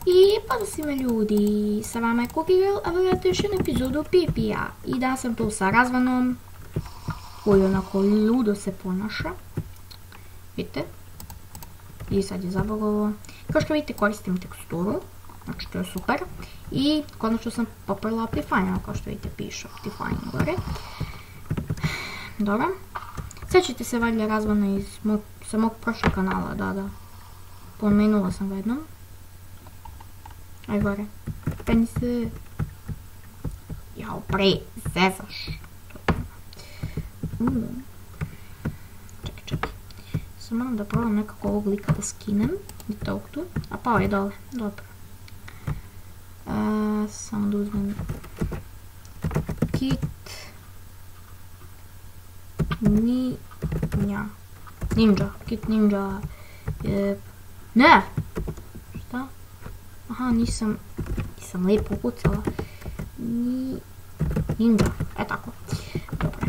I pozdrav svima ljudi, sa vama je Kukigirl, a vjerujete još jednu epizodu Pipija. I danas sam tu sa Razvanom, koji onako ludo se ponaša. Vidite? I sad je zabogovo. Kao što vidite koristim teksturu, znači to je super. I konačno sam popravila Optifine, kao što vidite piše Optifine gore. Dobro. Sjećate se valjda Razvana sa mog prošlog kanala, da. Pomenula sam ga jednom. Aj gore. Peni se. Jao bre, zezaš. Čekaj. Sad moram da probam nekako ovog lika da skinem. Vidite ovog tu. A pao je dole. Dobro. Samo da uzmem kit. Kit ninja. Ne! Šta? Aha, nisam lijepo ukucala. Ninja, tako. Dobro.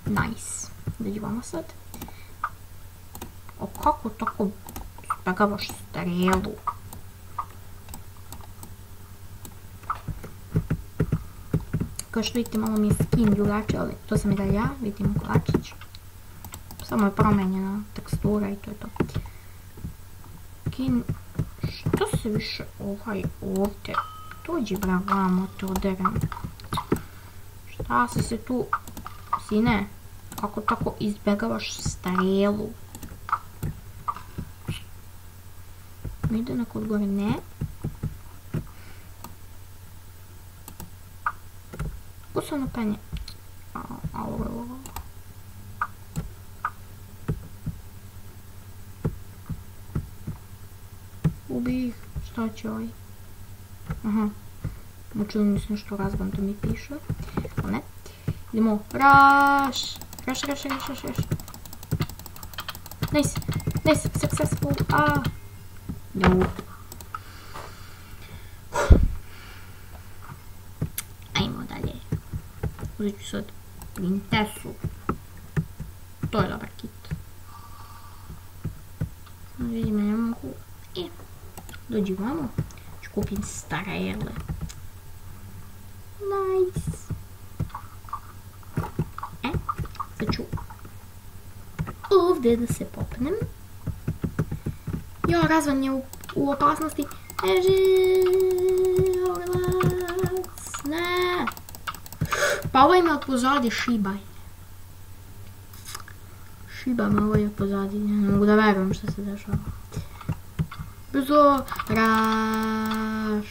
Nice. Dođivamo sad. O, kako tako spegavaš strelu? Kao što vidite, malo mi je skin drugačiji, ali to sam i da ja, vidim kolačić. Samo je promenjena tekstura i to je to. Skin, što se više ovdje? Dođi bra vamo, te oderem. Šta si se tu, sine? Kako tako izbjegavaš strelu? Ide neko odgovor, ne. Kusano penje. Ubi ih, šta će ovaj? Aha. Učili mislim što Razvan to mi piše. O ne. Idemo. Raš. Nice. Successful. No. Ajmo dalje. Uzet ću sad princesu. To je dobar kit. Vidim, ne mogu. Dođi vamo. Ću kupim strele. Nice. Sad ću ovdje da se popnem. Jo, Razvan je u opasnosti. Relax. Ne. Pa ovaj me od pozadi šibaj. Šiba me ovaj od pozadi. Ne mogu da verujem što se dešava. Brzo. Raš.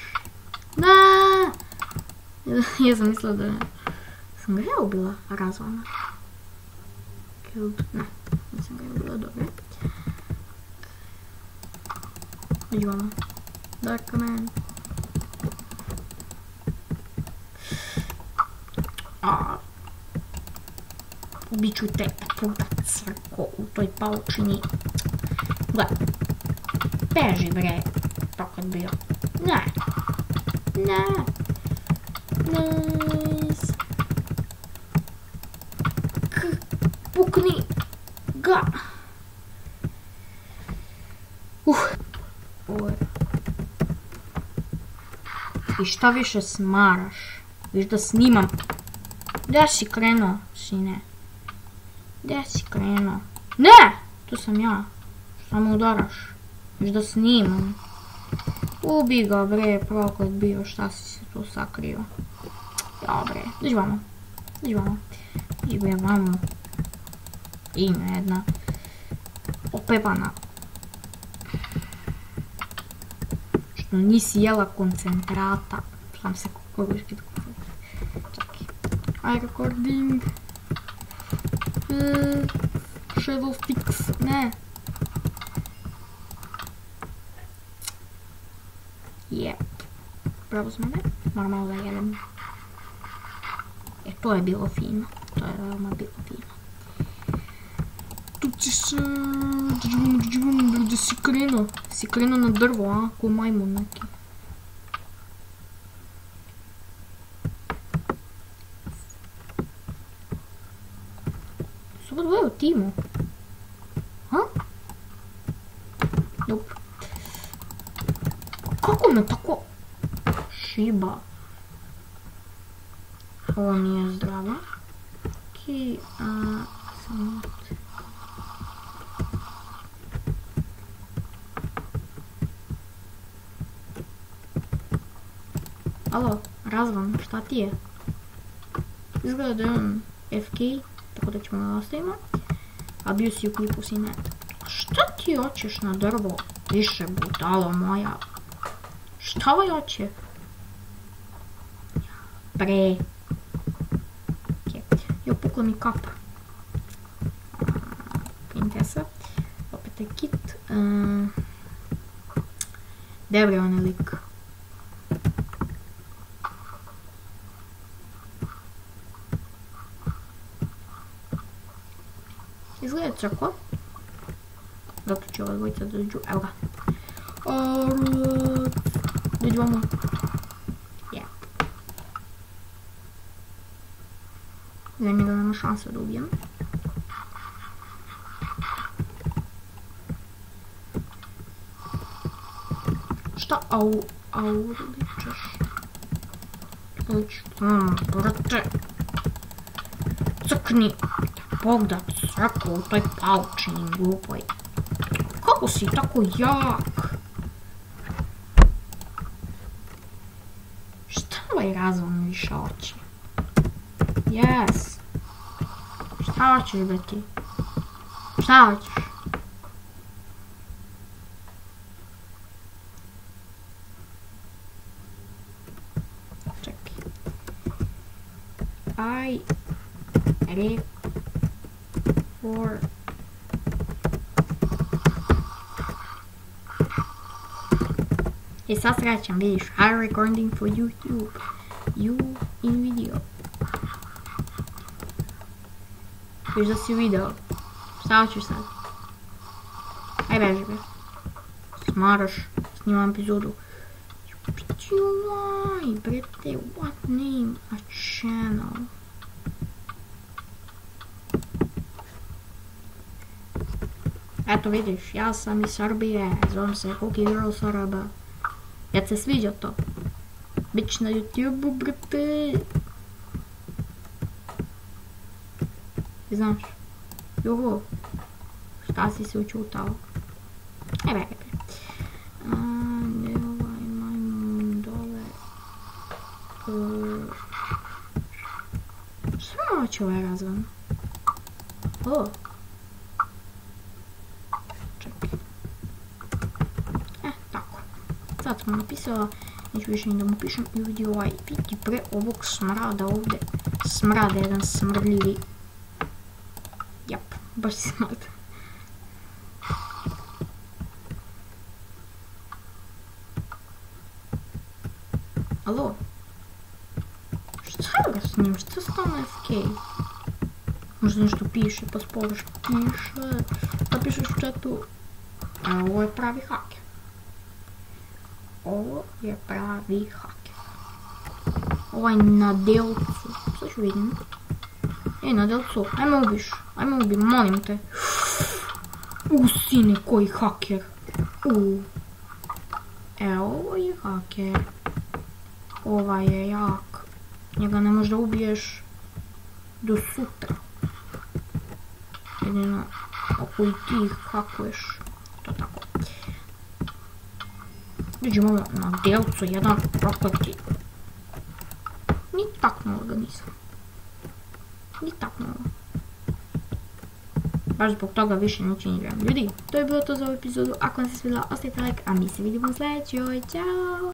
Ne. Ja sam mislila da sam ga ja ubila Razvana. Ne, nisam ga ja ubila, dobro. Idemo. Darkman. Ubit ću te puta crko u toj paučini. Gle. Beži bre. To kad bio. Ne. Nice. Pukni ga. I šta više smaraš? Viš da snimam. Gdje si krenuo, sine? Gdje si krenuo? Ne! Tu sam ja. Samo udaraš. Viš da snimam. Ubi ga bre, proklet bio, šta si se tu sakrio? Ja bre, dođi vamo. Dođi bre vamo. Ima jedna opevana. Što nisi jela koncentrata. Znam se kako je škit koncentrata. Čekaj. Aj recording. Shadow fix. Ne. Jep. Pravo smo ne. Moram malo da jedem. To je bilo fino. To je veoma bilo fino. Tu ti se... Gdje si krenuo? Si krenuo na drvo, a? Ko majmun neki. Su ovo dvoje u timu? Ha? Nope. Kako me tako šiba? Ovo nije zdravo. Okej, samo... Alo, Razvan, šta ti je? Izgleda da je on FK, tako da ćemo ga ostavimo. A bio si u klipu, sine. Šta ti hoćeš na drvo? Više budalo moja. Šta ovaj hoće? Bre. Jo, pukla mi kap. Princesa. Opet je kit. Dobro je onaj lik. Izgleda crkva. Zato će ova dvojica dođu. Evo ga. Dođu vamo. Za njega nema šanse da ubijem. Šta? Ličeš? Brate. Crkni. Bog da crkva u toj paučini glupoj. Kako si tako jak? Šta ovaj Razvan više hoće? Yes. Šta hoćeš, beti? Šta hoćeš? Čekaj. I read for sad srećam, vidiš, high recording for YouTube. You in video. Viš da si video. Šta hoćeš sad? Aj beži be. Smaraš. Snimam epizodu. Why, brete, what name a channel? Eto vidiš, ja sam iz Srbije, zovem se Cookie Girl Saraba. Ja se sviđa to. Bić na YouTube, brate. Znaš, juhu, šta si se učutao? Ebe. Ne ovaj majmun dole. Šta hoće ovaj Razvan? O. Čekaj. Tako. Sad smo napisala, neću više ni da mu pišem i vidi ovaj, vidi pre ovog smrada ovdje. Smrada, jedan smrdljivi. Jap, baš si smrt. Alo? Šta ga s njim? Šta stalno FK? Možda nešto piše, pa sporoš piše. Da pišeš u chatu. Ovo je pravi haker. Ovo je pravi haker. Ovaj na delcu. Sad ću vidim. Na delcu, ajme ubiš. Ajme ubi, molim te. Sine, koji haker. Ovo je haker. Ovaj je jak. Njega ne možda ubiješ do sutra. Jedino, ako i ti hakuješ. To tako. Vidimo na delcu jedan prokleti. Ni taknuo ga nisam. Ni taknuo. Baš zbog toga više neću igram. Ljudi, to je bilo to za ovu epizodu. Ako vam se svidjela, ostavite like, a mi se vidimo u sljedećoj. Ćao!